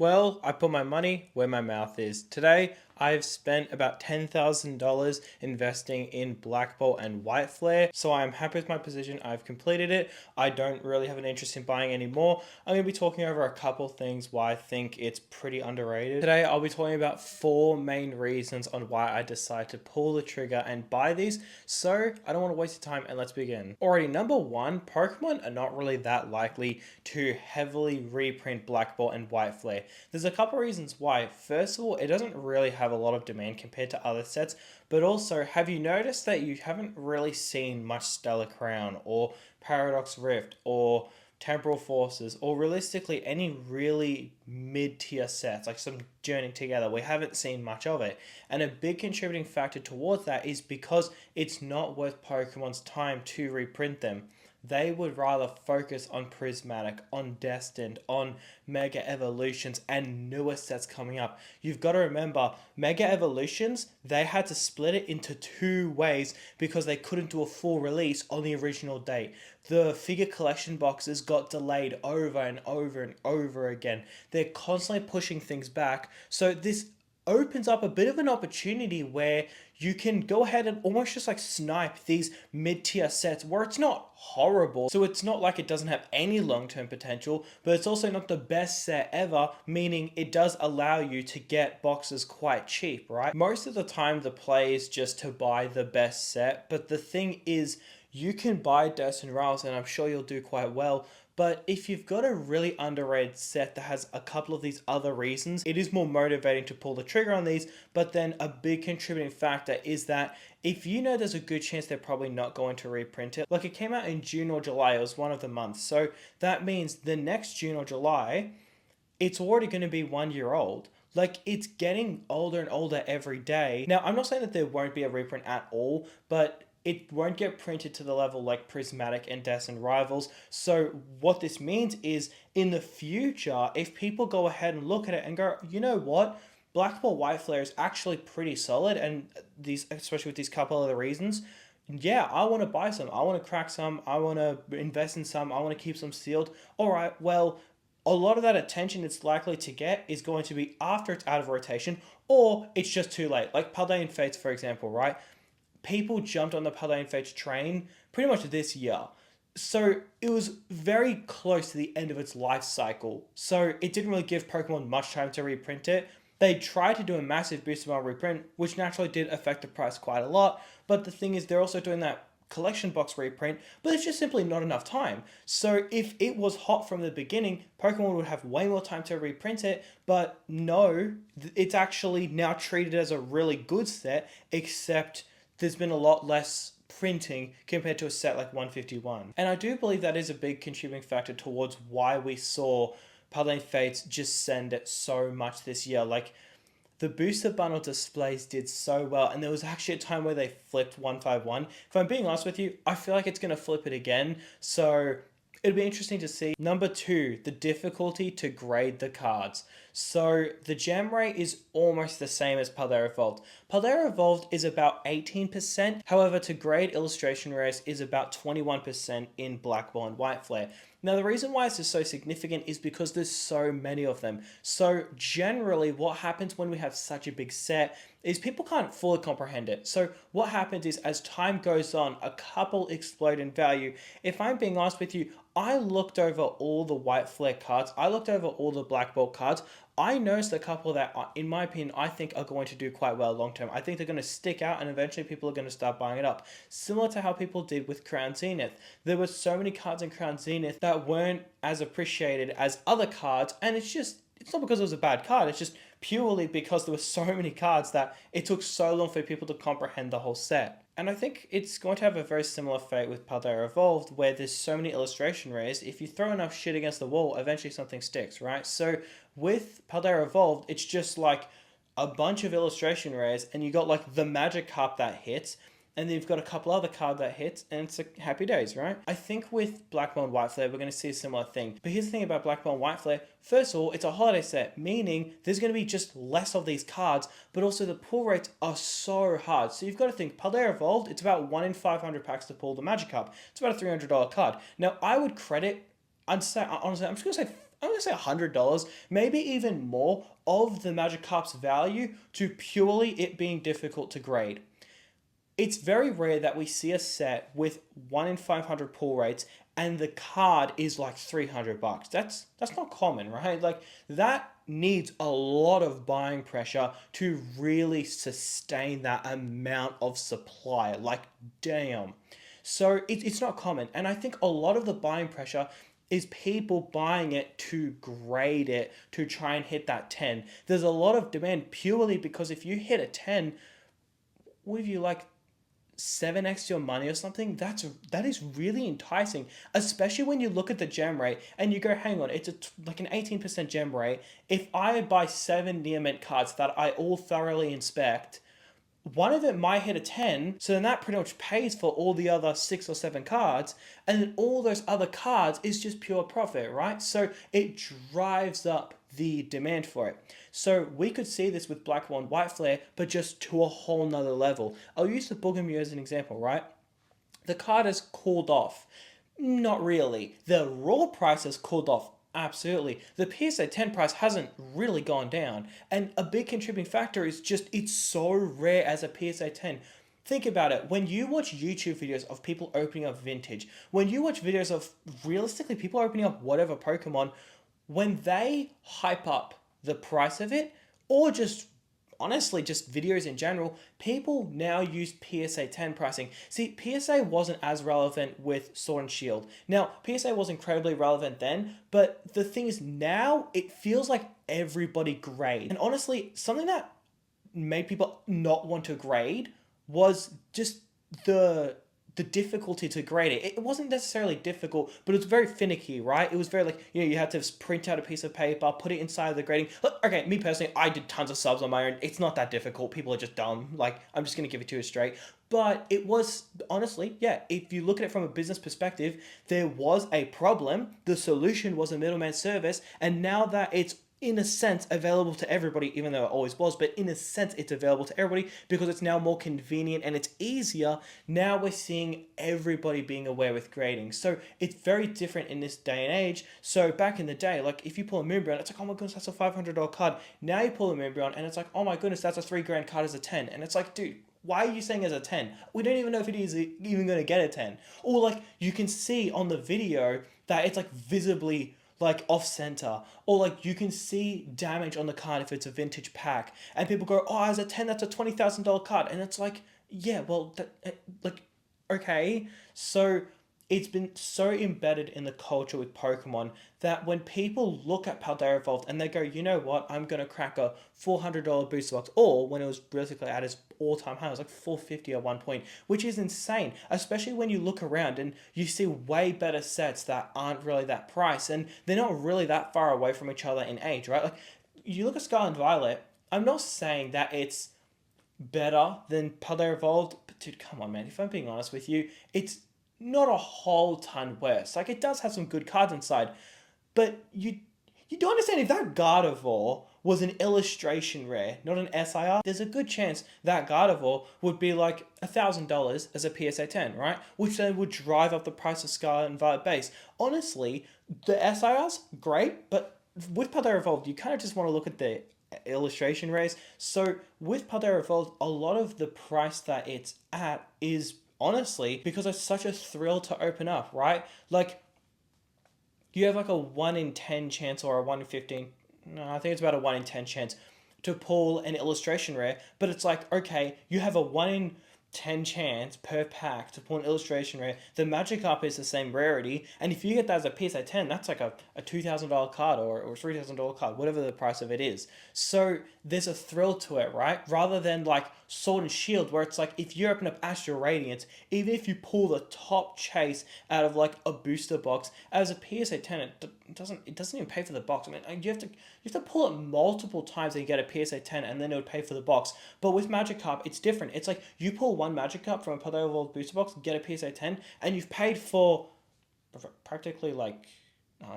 Well, I put my money where my mouth is. Today, I've spent about $10,000 investing in Black Bolt and White Flare, so I'm happy with my position. I've completed it. I don't really have an interest in buying any more. I'm going to be talking over a couple things why I think it's pretty underrated. Today, I'll be talking about 4 main reasons on why I decided to pull the trigger and buy these, so I don't want to waste your time and let's begin. Alrighty, number 1, Pokemon are not really that likely to heavily reprint Black Bolt and White Flare. There's a couple reasons why. First of all, it doesn't really have a lot of demand compared to other sets, but also, have you noticed that you haven't really seen much Stellar Crown or Paradox Rift or Temporal Forces or realistically any really mid-tier sets, like some Journey Together? We haven't seen much of it. And a big contributing factor towards that is because it's not worth Pokemon's time to reprint them. They would rather focus on Prismatic, on Destined, on Mega Evolutions, and newer sets coming up. You've got to remember, Mega Evolutions, they had to split it into 2 ways because they couldn't do a full release on the original date. The figure collection boxes got delayed over and over and over again. They're constantly pushing things back. So this opens up a bit of an opportunity where you can go ahead and almost just like snipe these mid-tier sets where it's not horrible. So it's not like it doesn't have any long-term potential, but it's also not the best set ever, meaning it does allow you to get boxes quite cheap, right? Most of the time the play is just to buy the best set, but the thing is, you can buy Destined Rivals and I'm sure you'll do quite well. But if you've got a really underrated set that has a couple of these other reasons, it is more motivating to pull the trigger on these. But then a big contributing factor is that if you know there's a good chance they're probably not going to reprint it, like it came out in June or July, it was one of the months. So that means the next June or July, it's already going to be 1 year old. Like, it's getting older and older every day. Now, I'm not saying that there won't be a reprint at all, but it won't get printed to the level like Prismatic and Destined Rivals. So what this means is, in the future, if people go ahead and look at it and go, you know what, Black Bolt White Flare is actually pretty solid, and these, especially with these couple of the reasons, yeah, I want to buy some, I want to crack some, I want to invest in some, I want to keep some sealed. All right, well, a lot of that attention it's likely to get is going to be after it's out of rotation, or it's just too late. Like Paldean Fates, for example, right? People jumped on the Paldean Fates train pretty much this year. So it was very close to the end of its life cycle. So it didn't really give Pokemon much time to reprint it. They tried to do a massive boost amount reprint, which naturally did affect the price quite a lot. But the thing is, they're also doing that collection box reprint, but it's just simply not enough time. So if it was hot from the beginning, Pokemon would have way more time to reprint it, but no, it's actually now treated as a really good set, except there's been a lot less printing compared to a set like 151. And I do believe that is a big contributing factor towards why we saw Paldean Fates just send it so much this year. Like, the booster bundle displays did so well, and there was actually a time where they flipped 151. If I'm being honest with you, I feel like it's going to flip it again, so it'll be interesting to see. Number 2, the difficulty to grade the cards. So the gem rate is almost the same as Paldea Evolved. Paldea Evolved is about 18%. However, to grade illustration rares is about 21% in Black Bolt and White Flare. Now, the reason why this is so significant is because there's so many of them. So generally, what happens when we have such a big set is people can't fully comprehend it. So what happens is, as time goes on, a couple explode in value. If I'm being honest with you, I looked over all the White Flare cards. I looked over all the Black Bolt cards. I noticed a couple that, in my opinion, I think are going to do quite well long term. I think they're going to stick out and eventually people are going to start buying it up. Similar to how people did with Crown Zenith. There were so many cards in Crown Zenith that weren't as appreciated as other cards, and it's not because it was a bad card, it's just purely because there were so many cards that it took so long for people to comprehend the whole set. And I think it's going to have a very similar fate with Paldea Evolved, where there's so many illustration rares, if you throw enough shit against the wall, eventually something sticks, right? So with Paldea Evolved, it's just like a bunch of illustration rares, and you got like the Magikarp that hits, and then you've got a couple other cards that hits, and it's like happy days, right? I think with Black Bolt and White Flare, we're going to see a similar thing. But here's the thing about Black Bolt and White Flare. First of all, it's a holiday set, meaning there's going to be just less of these cards, but also the pull rates are so hard. So you've got to think, Paldea Evolved, it's about 1 in 500 packs to pull the Magikarp. It's about a $300 card. Now, I would credit, honestly, I'm just going to say I'm going to say $100, maybe even more of the Magikarp's value to purely it being difficult to grade. It's very rare that we see a set with 1 in 500 pull rates and the card is like $300. That's not common, right? Like that needs a lot of buying pressure to really sustain that amount of supply. Like damn. So it's not common. And I think a lot of the buying pressure is people buying it to grade it to try and hit that 10. There's a lot of demand purely because if you hit a 10, with you like 7x your money or something, that is really enticing, especially when you look at the gem rate and you go, hang on, it's like an 18% gem rate. If I buy 7 near mint cards that I all thoroughly inspect, one of it might hit a 10, so then that pretty much pays for all the other 6 or 7 cards, and then all those other cards is just pure profit, right? So it drives up the demand for it. So we could see this with Black Ball and White Flare, but just to a whole nother level. I'll use the Boogamoo as an example, right? The card has cooled off. Not really. The raw price has cooled off. Absolutely. The PSA 10 price hasn't really gone down. And a big contributing factor is just it's so rare as a PSA 10. Think about it. When you watch YouTube videos of people opening up vintage, when you watch videos of realistically people opening up whatever Pokemon, when they hype up the price of it, or just honestly, just videos in general, people now use PSA 10 pricing. See, PSA wasn't as relevant with Sword and Shield. Now, PSA was incredibly relevant then, but the thing is now it feels like everybody grade. And honestly, something that made people not want to grade was just the difficulty to grade it. It wasn't necessarily difficult, but it was very finicky, right? It was very like, you had to print out a piece of paper, put it inside of the grading. Look, okay, me personally, I did tons of subs on my own. It's not that difficult. People are just dumb. Like, I'm just going to give it to you straight. But it was, honestly, yeah, if you look at it from a business perspective, there was a problem. The solution was a middleman service. And now that it's in a sense available to everybody, even though it always was, but in a sense it's available to everybody because it's now more convenient and it's easier. Now we're seeing everybody being aware with grading. So it's very different in this day and age. So back in the day, like if you pull a Moonbreon, it's like, oh my goodness, that's a $500 card. Now you pull a Moonbreon and it's like, oh my goodness, that's a $3,000 card as a 10. And it's like, dude, why are you saying as a 10? We don't even know if it is even going to get a 10. Or like you can see on the video that it's like visibly like off center, or like you can see damage on the card if it's a vintage pack, and people go, oh, as a 10 that's a $20,000 card, and it's like, yeah, well, like, okay. So it's been so embedded in the culture with Pokemon that when people look at Paldea Evolved and they go, you know what, I'm going to crack a $400 booster box, or when it was basically at its all-time high, it was like $450 at one point, which is insane, especially when you look around and you see way better sets that aren't really that price, and they're not really that far away from each other in age, right? Like, you look at Scarlet and Violet, I'm not saying that it's better than Paldea Evolved, but dude, come on, man, if I'm being honest with you, it's not a whole ton worse. Like, it does have some good cards inside, but you do understand if that Gardevoir was an illustration rare, not an SIR, there's a good chance that Gardevoir would be like $1,000 as a PSA 10, right? Which then would drive up the price of Scarlet and Violet base. Honestly, the SIRs, great, but with Paldea Evolved, you kind of just want to look at the illustration rares. So with Paldea Evolved, a lot of the price that it's at is honestly because it's such a thrill to open up, right? Like, you have like a 1 in 10 chance or a 1 in 15, no, I think it's about a 1 in 10 chance to pull an illustration rare, but it's like, okay, you have a 1 in 10 chance per pack to pull an illustration rare. The Magikarp is the same rarity, and if you get that as a PSA 10, that's like a $2,000 card or $3,000 card, whatever the price of it is. So there's a thrill to it, right? Rather than like Sword and Shield, where it's like if you open up Astral Radiance, even if you pull the top chase out of like a booster box as a PSA 10, it doesn't even pay for the box. I mean, you have to pull it multiple times and get a PSA 10, and then it would pay for the box. But with Magikarp, it's different. It's like you pull one Magikarp from a Paldea Evolved booster box, get a PSA 10, and you've paid for practically like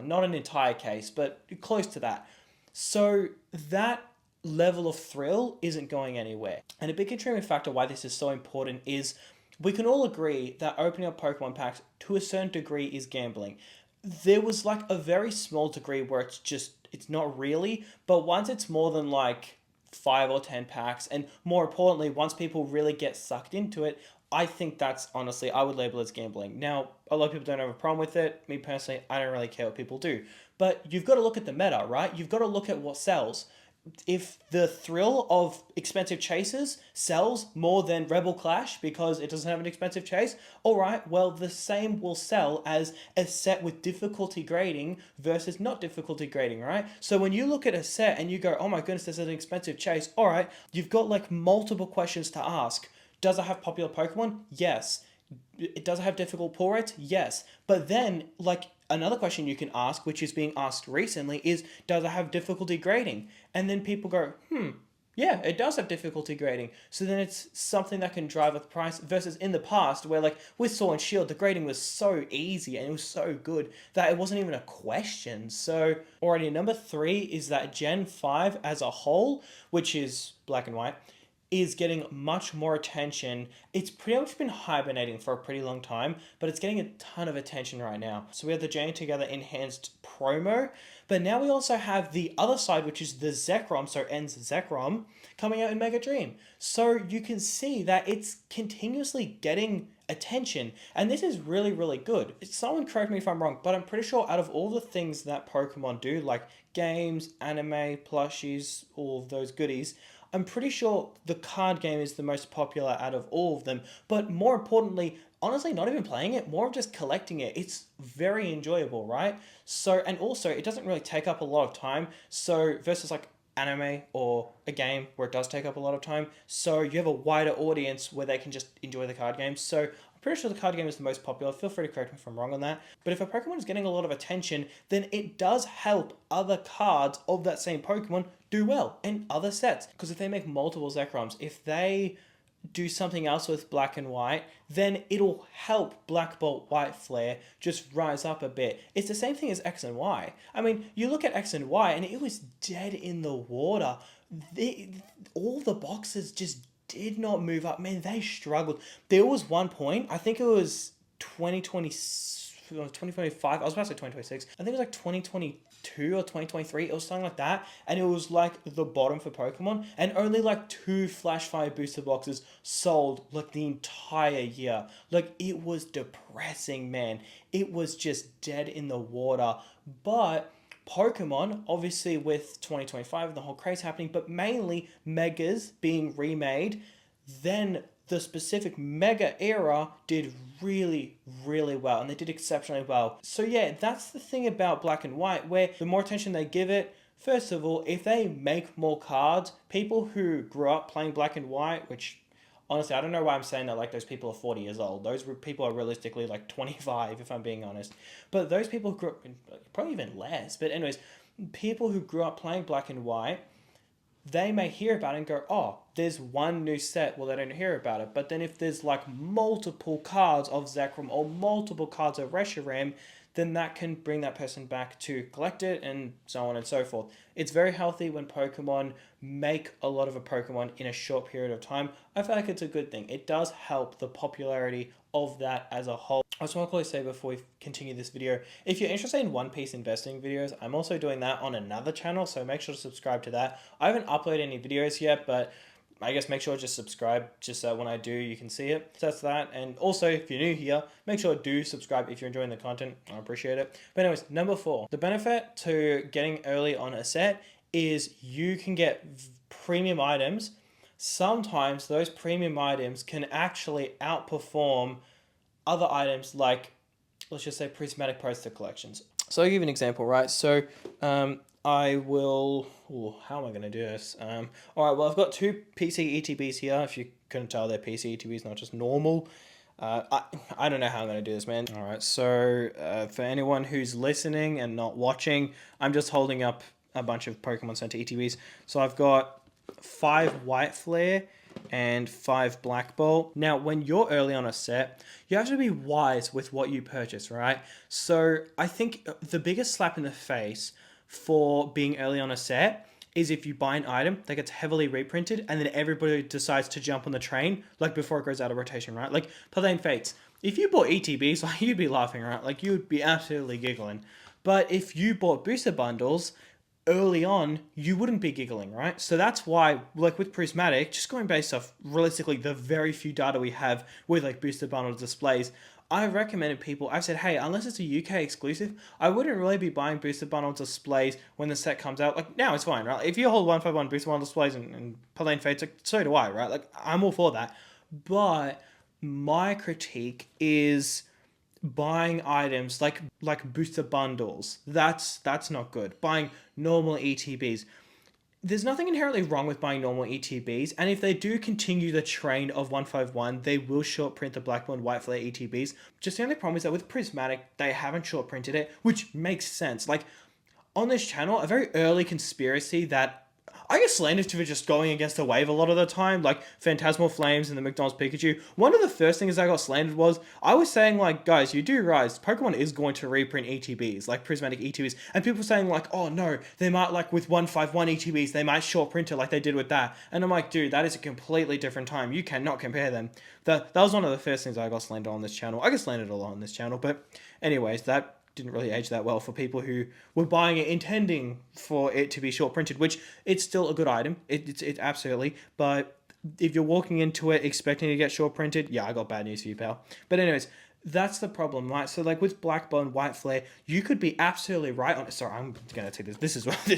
not an entire case, but close to that. So that level of thrill isn't going anywhere. And a big contributing factor why this is so important is we can all agree that opening up Pokemon packs to a certain degree is gambling. there was like a very small degree where it's not really, but once it's more than like 5 or 10 packs, and more importantly, once people really get sucked into it, I think that's honestly, I would label it as gambling. Now, a lot of people don't have a problem with it. Me personally, I don't really care what people do. But you've got to look at the meta, right? You've got to look at what sells. If the thrill of expensive chases sells more than Rebel Clash because it doesn't have an expensive chase, all right, well, the same will sell as a set with difficulty grading versus not difficulty grading, right? So when you look at a set and you go, oh my goodness, this is an expensive chase, all right, you've got like multiple questions to ask. Does it have popular Pokemon? Yes. It does have difficult pull rates? Yes. But then, like, another question you can ask, which is being asked recently, is does it have difficulty grading? And then people go, yeah, it does have difficulty grading. So then it's something that can drive up the price versus in the past where like with Sword and Shield, the grading was so easy and it was so good that it wasn't even a question. So already number 3 is that Gen 5 as a whole, which is black and white, is getting much more attention. It's pretty much been hibernating for a pretty long time, but it's getting a ton of attention right now. So we have the Jane Together Enhanced promo, but now we also have the other side, which is the Zekrom, so N's Zekrom, coming out in Mega Dream. So you can see that it's continuously getting attention, and this is really, really good. Someone correct me if I'm wrong, but I'm pretty sure out of all the things that Pokemon do, like games, anime, plushies, all of those goodies, I'm pretty sure the card game is the most popular out of all of them. But more importantly, honestly, not even playing it, more of just collecting it. It's very enjoyable, right? So, and also, it doesn't really take up a lot of time. So, versus like anime or a game where it does take up a lot of time. So, you have a wider audience where they can just enjoy the card game. So, I'm pretty sure the card game is the most popular. Feel free to correct me if I'm wrong on that. But if a Pokemon is getting a lot of attention, then it does help other cards of that same Pokemon do well in other sets. Because if they make multiple Zekroms, if they do something else with black and white, then it'll help Black Bolt White Flare just rise up a bit. It's the same thing as X and Y. I mean, you look at X and Y and it was dead in the water. All the boxes just did not move up. Man, they struggled. There was one point, I think it was 2025, I was about to say 2026, I think it was like 2022 or 2023, it was something like that, and it was like the bottom for Pokemon, and only like 2 Flash Fire booster boxes sold like the entire year. Like, it was depressing, man. It was just dead in the water. But Pokemon, obviously with 2025 and the whole craze happening, but mainly Megas being remade, then the specific Mega era did really, really well, and they did exceptionally well. So yeah, that's the thing about Black and White, where the more attention they give it, first of all, if they make more cards, people who grew up playing Black and White, which honestly, I don't know why I'm saying that like those people are 40 years old. Those people are realistically like 25, if I'm being honest. But those people who grew up, probably even less, but anyways, people who grew up playing Black and White, they may hear about it and go, oh, there's one new set. Well, they don't hear about it. But then if there's like multiple cards of Zekrom or multiple cards of Reshiram, then that can bring that person back to collect it and so on and so forth. It's very healthy when Pokemon make a lot of a Pokemon in a short period of time. I feel like it's a good thing. It does help the popularity of that as a whole. I just want to quickly say before we continue this video, if you're interested in One Piece investing videos, I'm also doing that on another channel, so make sure to subscribe to that. I haven't uploaded any videos yet, but I guess make sure to just subscribe just so when I do, you can see it. So that's that. And also, if you're new here, make sure to do subscribe if you're enjoying the content. I appreciate it. But anyways, number 4. The benefit to getting early on a set is you can get premium items. Sometimes those premium items can actually outperform other items like, let's just say, prismatic poster collections. So I'll give you an example, right? So I will, how am I going to do this? All right, well, I've got 2 PC ETBs here. If you couldn't tell, they're PC ETBs, not just normal. I don't know how I'm going to do this, man. All right, so for anyone who's listening and not watching, I'm just holding up a bunch of Pokemon Center ETBs. So I've got 5 White Flare and 5 Black Bolt. Now, when you're early on a set, you have to be wise with what you purchase, right? So I think the biggest slap in the face for being early on a set is if you buy an item that gets heavily reprinted and then everybody decides to jump on the train like before it goes out of rotation, right? Like Paladin Fates. if you bought ETBs, like, you'd be laughing, right? Like, you'd be absolutely giggling. But if you bought booster bundles early on, you wouldn't be giggling, right? So that's why, like with Prismatic, just going based off realistically the very few data we have with like booster bundle displays, I've recommended people, I've said, hey, unless it's a UK exclusive, I wouldn't really be buying booster bundle displays when the set comes out. Like, now it's fine, right? If you hold 151 booster bundle displays and Paladin Fates, like, so do I, right? Like, I'm all for that. But my critique is buying items like booster bundles. That's not good. Buying normal ETBs. There's nothing inherently wrong with buying normal ETBs, and if they do continue the trend of 151, they will short print the Black Ball and White Flare ETBs. Just the only problem is that with Prismatic, they haven't short printed it, which makes sense. Like, on this channel, a very early conspiracy that I get slandered for just going against the wave a lot of the time, like Phantasmal Flames and the McDonald's Pikachu. One of the first things I got slandered was, I was saying, like, guys, you do realize Pokemon is going to reprint ETBs, like Prismatic ETBs, and people saying, like, oh no, they might, like, with 151 ETBs, they might short print it like they did with that. And I'm like, dude, that is a completely different time. You cannot compare them. That was one of the first things I got slandered on this channel. I get slandered a lot on this channel, but anyways, that didn't really age that well for people who were buying it intending for it to be short printed, which it's still a good item. It's absolutely, but if you're walking into it expecting to get short printed, yeah, I got bad news for you, pal. But anyways, that's the problem, right? So like with Black Bone, White Flare, you could be absolutely right on it. Sorry, I'm gonna take this. This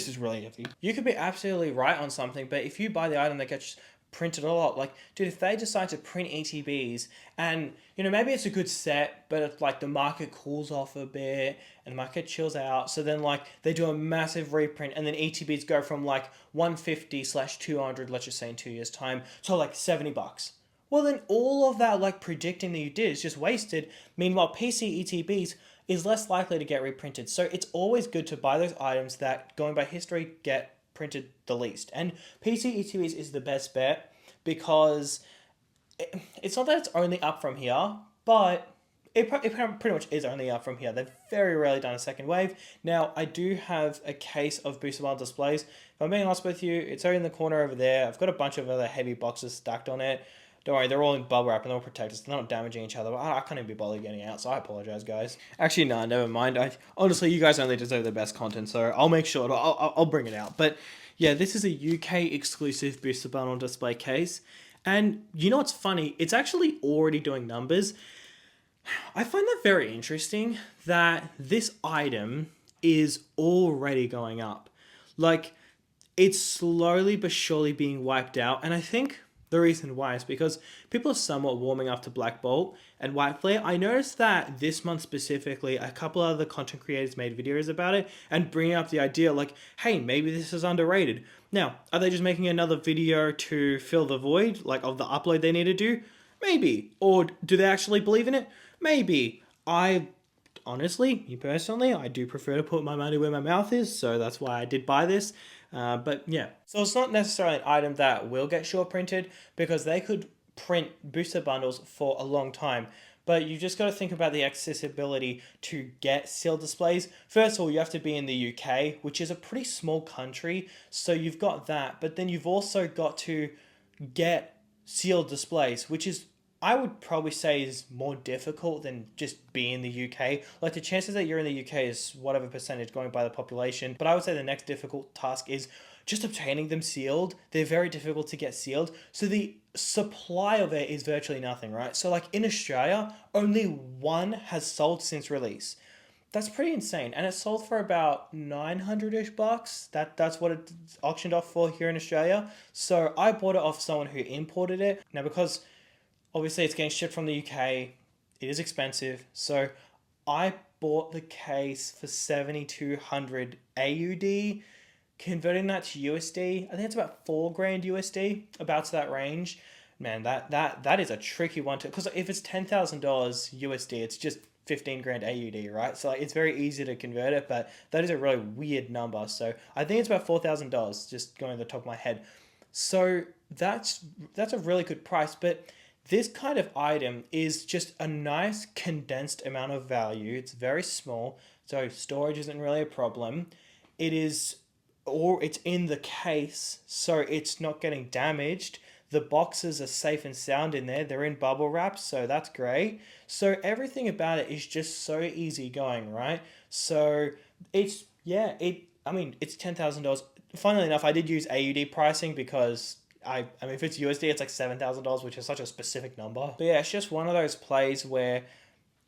is really heavy. You could be absolutely right on something, but if you buy the item that gets printed a lot, like, dude, if they decide to print ETBs and, you know, maybe it's a good set, but it's like the market cools off a bit and the market chills out, so then like they do a massive reprint and then ETBs go from like 150/200, let's just say in 2 years time, to like $70. Well, then all of that like predicting that you did is just wasted. Meanwhile, PC ETBs is less likely to get reprinted, so it's always good to buy those items that, going by history, get printed the least. And PC ETBs is the best bet because it's not that it's only up from here, but it pretty much is only up from here. They've very rarely done a second wave. Now, I do have a case of booster bundle displays. If I'm being honest with you, it's over in the corner over there. I've got a bunch of other heavy boxes stacked on it. Don't worry, they're all in bubble wrap and they're all protected, so they're not damaging each other. But I can't even be bothered getting out, so I apologize, guys. Actually, no, never mind. Honestly, you guys only deserve the best content, so I'll make sure I'll bring it out. But yeah, this is a UK exclusive booster bundle display case, and you know what's funny? It's actually already doing numbers. I find that very interesting that this item is already going up. Like, it's slowly but surely being wiped out, and I think the reason why is because people are somewhat warming up to Black Bolt and White Flare. I noticed that this month specifically, a couple of other content creators made videos about it and bringing up the idea like, hey, maybe this is underrated. Now, are they just making another video to fill the void, like of the upload they need to do? Maybe. Or do they actually believe in it? Maybe. Honestly, me personally, I do prefer to put my money where my mouth is, so that's why I did buy this. But yeah, so it's not necessarily an item that will get short printed because they could print booster bundles for a long time. But you just got to think about the accessibility to get sealed displays. First of all, you have to be in the UK, which is a pretty small country, so you've got that. But then you've also got to get sealed displays, which is, I would probably say, is more difficult than just being in the UK. Like, the chances that you're in the UK is whatever percentage going by the population. But I would say the next difficult task is just obtaining them sealed. They're very difficult to get sealed. So the supply of it is virtually nothing, right? So like in Australia, only one has sold since release. That's pretty insane. And it sold for about 900-ish bucks. That's what it's auctioned off for here in Australia. So I bought it off someone who imported it. Now, because obviously it's getting shipped from the UK, it is expensive. So I bought the case for 7,200 AUD. Converting that to USD, I think it's about $4,000 USD, about to that range. Man, that is a tricky one to, because if it's $10,000 USD, it's just 15,000 AUD, right? So like, it's very easy to convert it, but that is a really weird number. So I think it's about $4,000, just going to the top of my head. So that's a really good price, but this kind of item is just a nice condensed amount of value. It's very small, so storage isn't really a problem. It's in the case, so it's not getting damaged. The boxes are safe and sound in there. They're in bubble wrap, so that's great. So everything about it is just so easy going, right? So it's, yeah, I mean, it's $10,000. Funnily enough, I did use AUD pricing because I mean, if it's USD, it's like $7,000, which is such a specific number. But yeah, it's just one of those plays where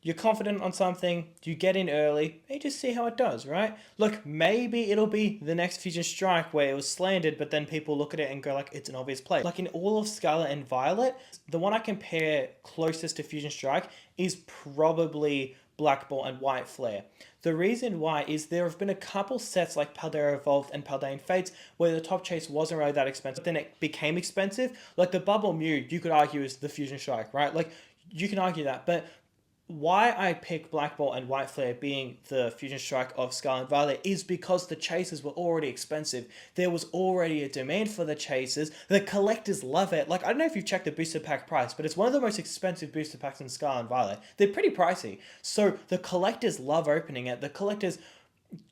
you're confident on something, you get in early, and you just see how it does, right? Look, maybe it'll be the next Fusion Strike where it was slandered, but then people look at it and go like, it's an obvious play. Like in all of Scarlet and Violet, the one I compare closest to Fusion Strike is probably Black Ball and White Flare. The reason why is there have been a couple sets like Paldea Evolved and Paldean Fates where the top chase wasn't really that expensive, then it became expensive. Like the Bubble Mew, you could argue is the Fusion Strike, right? Like you can argue that, but why I pick Black Ball and White Flare being the Fusion Strike of Scarlet and Violet is because the chases were already expensive. There was already a demand for the chases. The collectors love it. Like, I don't know if you've checked the booster pack price, but it's one of the most expensive booster packs in Scarlet and Violet. They're pretty pricey. So the collectors love opening it. The collectors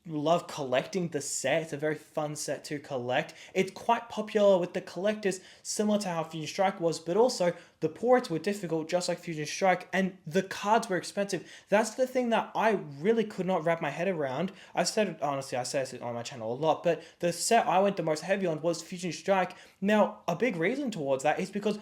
love collecting the set. It's a very fun set to collect. It's quite popular with the collectors, similar to how Fusion Strike was, but also the ports were difficult, just like Fusion Strike, and the cards were expensive. That's the thing that I really could not wrap my head around. I've said it, honestly, I say it on my channel a lot, but the set I went the most heavy on was Fusion Strike. Now, a big reason towards that is because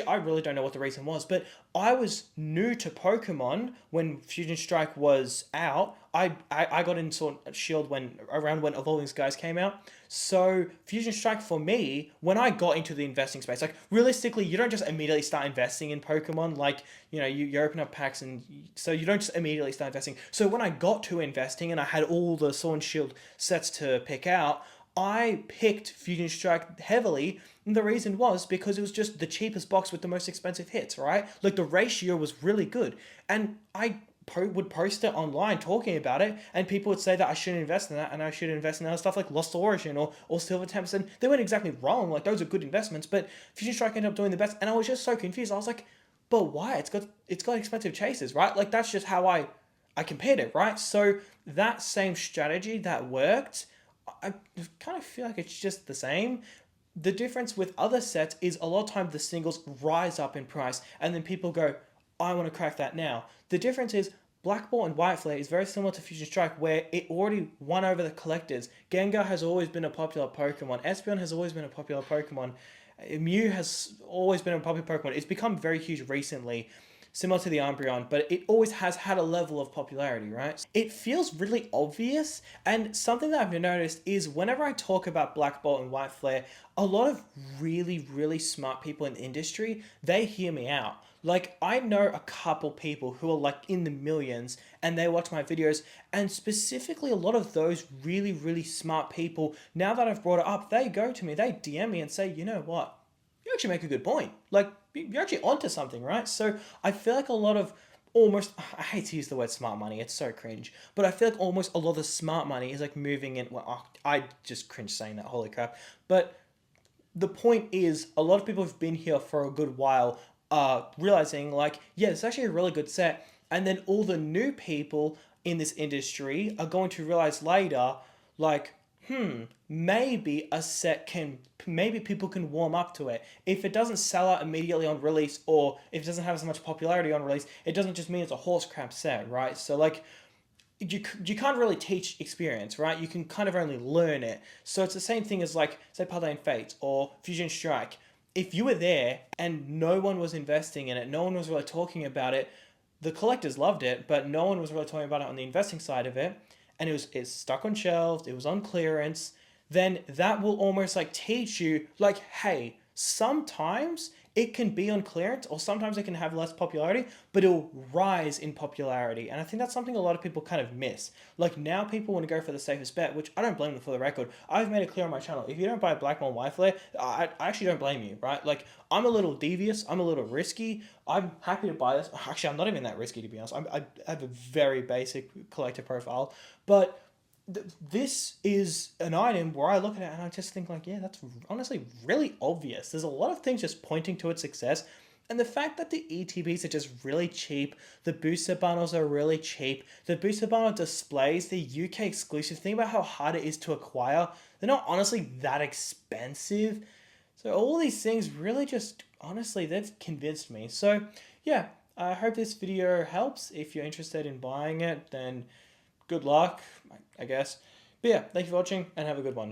I really don't know what the reason was, but I was new to Pokemon when Fusion Strike was out. I got in Sword Shield around when Evolving Skies came out. So Fusion Strike for me, when I got into the investing space, like realistically, you don't just immediately start investing in Pokemon. Like, you know, you open up packs and so you don't just immediately start investing. So when I got to investing and I had all the Sword and Shield sets to pick out, I picked Fusion Strike heavily, and the reason was because it was just the cheapest box with the most expensive hits, right? Like the ratio was really good, and I would post it online talking about it, and people would say that I shouldn't invest in that, and I should invest in other stuff like Lost Origin or Silver Tempest, and they weren't exactly wrong, like those are good investments, but Fusion Strike ended up doing the best, and I was just so confused. I was like, but why? It's got expensive chases, right? Like that's just how I compared it, right? So that same strategy that worked, I kind of feel like it's just the same. The difference with other sets is a lot of times the singles rise up in price and then people go, I want to crack that now. The difference is Black Ball and White Flare is very similar to Fusion Strike where it already won over the collectors. Gengar has always been a popular Pokemon. Espeon has always been a popular Pokemon. Mew has always been a popular Pokemon. It's become very huge recently, similar to the Umbreon, but it always has had a level of popularity, right? It feels really obvious, and something that I've noticed is whenever I talk about Black Bolt and White Flare, a lot of really, really smart people in the industry, they hear me out. Like, I know a couple people who are like in the millions and they watch my videos, and specifically a lot of those really, really smart people, now that I've brought it up, they go to me, they DM me and say, you know what? You actually make a good point. Like, you're actually onto something, right? So I feel like a lot of almost, I hate to use the word smart money, it's so cringe, but I feel like almost a lot of the smart money is like moving in, well, I just cringe saying that, holy crap. But the point is, a lot of people who've been here for a good while are realizing like, yeah, it's actually a really good set. And then all the new people in this industry are going to realize later, like, maybe a set maybe people can warm up to it. If it doesn't sell out immediately on release, or if it doesn't have as much popularity on release, it doesn't just mean it's a horse crap set, right? So like, you can't really teach experience, right? You can kind of only learn it. So it's the same thing as like, say, Paldean Fates or Fusion Strike. If you were there and no one was investing in it, no one was really talking about it, the collectors loved it, but no one was really talking about it on the investing side of it, and it's stuck on shelves, it was on clearance, then that will almost like teach you like, hey, sometimes it can be on clearance or sometimes it can have less popularity, but it'll rise in popularity. And I think that's something a lot of people kind of miss. Like now people want to go for the safest bet, which I don't blame them for the record. I've made it clear on my channel. If you don't buy Black Ball White Flare, I actually don't blame you, right? Like I'm a little devious. I'm a little risky. I'm happy to buy this. Actually, I'm not even that risky to be honest. I have a very basic collector profile, but this is an item where I look at it and I just think like, yeah, that's honestly really obvious. There's a lot of things just pointing to its success. And the fact that the ETBs are just really cheap, the booster bundles are really cheap, the booster bundle displays, the UK exclusive, thing about how hard it is to acquire, they're not honestly that expensive. So all these things really just, honestly, they've convinced me. So yeah, I hope this video helps. If you're interested in buying it, then good luck, I guess. But yeah, thank you for watching and have a good one.